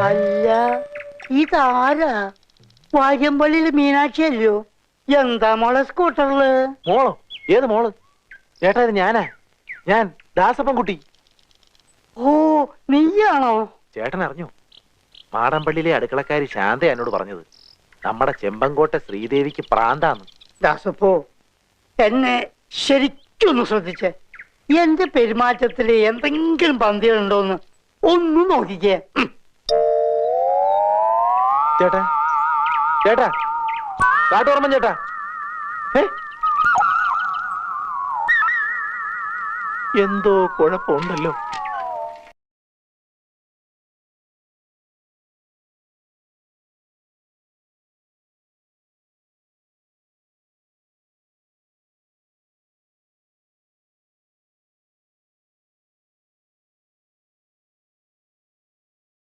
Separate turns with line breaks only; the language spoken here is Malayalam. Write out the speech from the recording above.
അല്ല ഇതാരാ? വാര്യമ്പള്ളിയില് മീനാക്ഷി അല്ലയോ? എന്താ മോളെ സ്കൂട്ടറില്?
മോളോ? ഏത് മോള്? ചേട്ടാ ഇത് ഞാനാ, ഞാൻ ദാസപ്പൻകുട്ടി.
ഓ നീയാണോ?
ചേട്ടൻ അറിഞ്ഞു? മാടമ്പള്ളിയിലെ അടുക്കളക്കാരി ശാന്ത എന്നോട് പറഞ്ഞത് നമ്മുടെ ചെമ്പങ്കോട്ടെ ശ്രീദേവിക്ക് പ്രാന്താന്ന്.
ദാസപ്പോ എന്നെ ശരിക്കൊന്ന് ശ്രദ്ധിച്ചേ. എന്റെ പെരുമാറ്റത്തില് എന്തെങ്കിലും പന്തികളുണ്ടോന്ന് ഒന്ന് നോക്കിക്കേ.
ചേട്ടാ ചേട്ടാ കാട്ടോർമ്മൻ ചേട്ടാ, എന്തോ കുഴപ്പമുണ്ടല്ലോ.